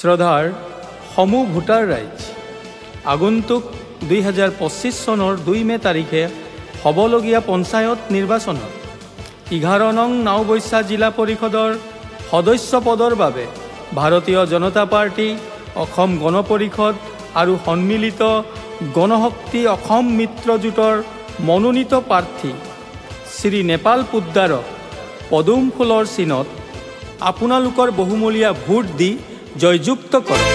শ্ৰদ্ধাৰ সমূহ ভোটাৰ ৰাইজ আগন্তুক 2025 চনৰ 2 মে তাৰিখে হ'বলগীয়া পঞ্চায়ত নিৰ্বাচনত 11 নং নাওবৈছা জিলা পৰিষদৰ সদস্য পদৰ বাবে ভাৰতীয় জনতা পাৰ্টি অসম গণ পৰিষদ আৰু সন্মিলিত গণশক্তি অসম মিত্ৰজোঁটৰ মনোনীত প্ৰাৰ্থী শ্ৰী নেপাল পোদ্দাৰক পদুম ফুলৰ চিনত আপোনালোকৰ বহুমূলীয়া ভোট দি জয়যুক্ত কৰক।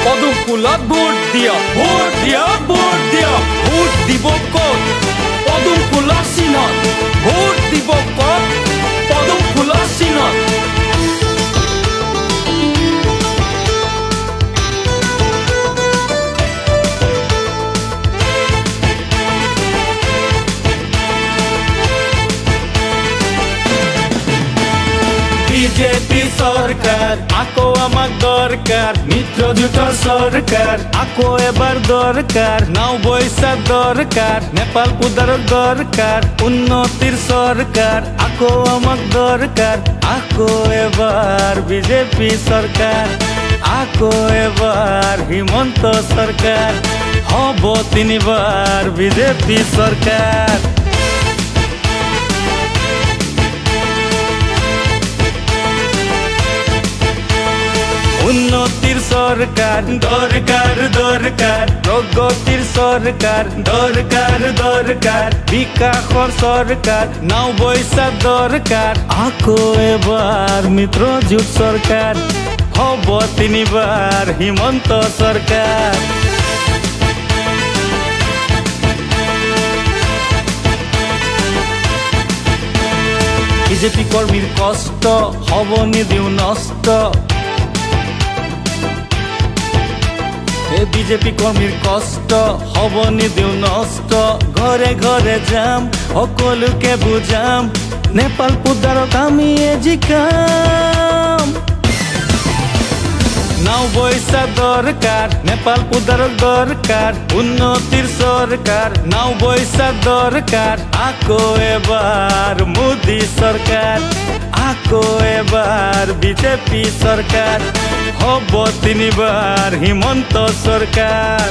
পদুম ফুলত ভোট দিয়ক, ভোট দিয়ক, ভোট দিয়ক। ভোট দিব ক'ত? পদুম ফুলৰ চিনত। ভোট দিব ক'ত? পদুম ফুলৰ চিনত। বিজেপি সৰকাৰ আকো আমাক দৰকাৰ, মিত্ৰজোঁটৰ সরকার আকো এবার দরকার, নাওবৈছা দরকার, নেপাল পোদ্দারক দরকার, উন্নতির সরকার আকো আমাক দরকার, আকো এবার বিজেপি সরকার, আকো এবার হিমন্ত সরকার, হব 3বার বিজেপি সরকার। উন্নতির সরকার দরকার দরকার, প্রগতির সরকার দরকার দরকার, বিকাশৰ সরকার নাওবৈছা দরকার, আকো এবার মিত্রজোঁট সরকার, হব 3বার হিমন্ত সরকার। বিজেপি কর্মীর কষ্ট হব নিদিও নষ্ট, বিজেপি কর্মীর কষ্ট হব নিদিও নষ্ট, ঘরে ঘরে যাম সকলোকে বুজাম, নেপাল পোদ্দাৰক আমি জিকাম। নাওবৈছা দরকার, নেপাল পোদ্দারক দরকার, উন্নতির সরকার নাওবৈছা দরকার, আকো এবার মোদী সরকার, আকো এবার বিজেপি সরকার, হব 3বার হিমন্ত সরকার।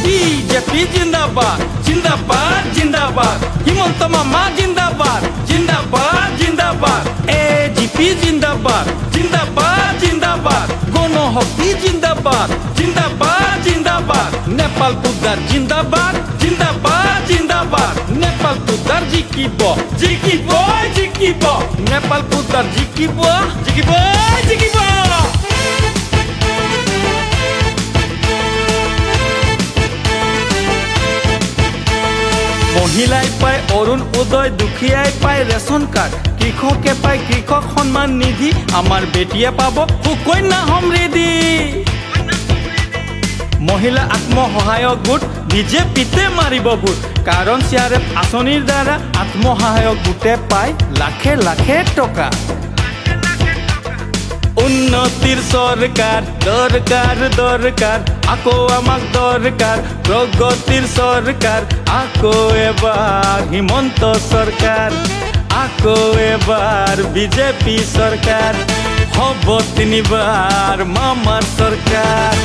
বিজেপি জিন্দাবাদ জিন্দাবাদ জিন্দাবাদ, হিমন্ত মামা জিন্দাবাদ জিন্দাবাদ জিন্দাবাদ, এজিপি জিন্দাবাদ জিন্দাবাদ জিন্দাবাদ, গণশক্তি জিন্দাবাদ জিন্দাবাদ জিন্দাবাদ, নেপাল পোদ্দাৰ জিন্দাবাদ জিন্দাবাদ জিন্দাবাদ, নেপাল পোদ্দাৰ জিকিব জিকিব জিকিব, নেপাল পোদ্দাৰ জিকিব জিকিব জিকিব। মহিলাই পায় অৰুণ উদয়, দুখীয়াই পায় ৰেচন কাৰ্ড, কৃষকে পায় কৃষক সন্মান নিধি, আমাৰ বেটিয়ে পাব সুকন্যা সমৃদ্ধি। মহিলা আত্মসহায়ক গোট বিজেপিতে মাৰিব ভোট, কাৰণ CRF আঁচনিৰ দ্বাৰা আত্মসহায়ক গোটে পায় লাখে লাখে টকা। উন্নতির সরকার দরকার দরকার, আকো আমাক দরকার, প্রগতির সরকার আকো এবার হিমন্ত সরকার, আকো এবার বিজেপি সরকার, হব 3বার মামার সরকার।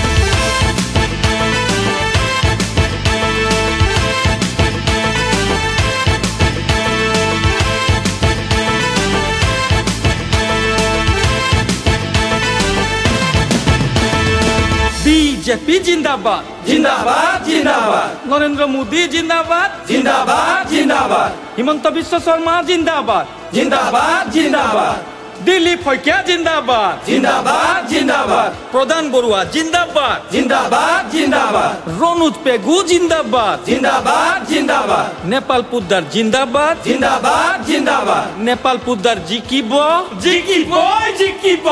বিজেপি জিন্দাবাদ জিন্দাবাদ জিন্দাবাদ, নরেন্দ্র মোদী জিন্দাবাদ জিন্দাবাদ জিন্দাবাদ, হিমন্ত বিশ্ব শর্মা জিন্দাবাদ জিন্দাবাদ জিন্দাবাদ, দিলীপ শইকীয়া জিন্দাবাদ জিন্দাবাদ জিন্দাবাদ, প্ৰধান বৰুৱা জিন্দাবাদ জিন্দাবাদ জিন্দাবাদ, ৰনোজ পেগু জিন্দাবাদ জিন্দাবাদ জিন্দাবাদ, নেপাল পোদ্দাৰ জিন্দাবাদ জিন্দাবাদ জিন্দাবাদ, নেপাল পোদ্দাৰ জিকিব জিকিব জিকিব।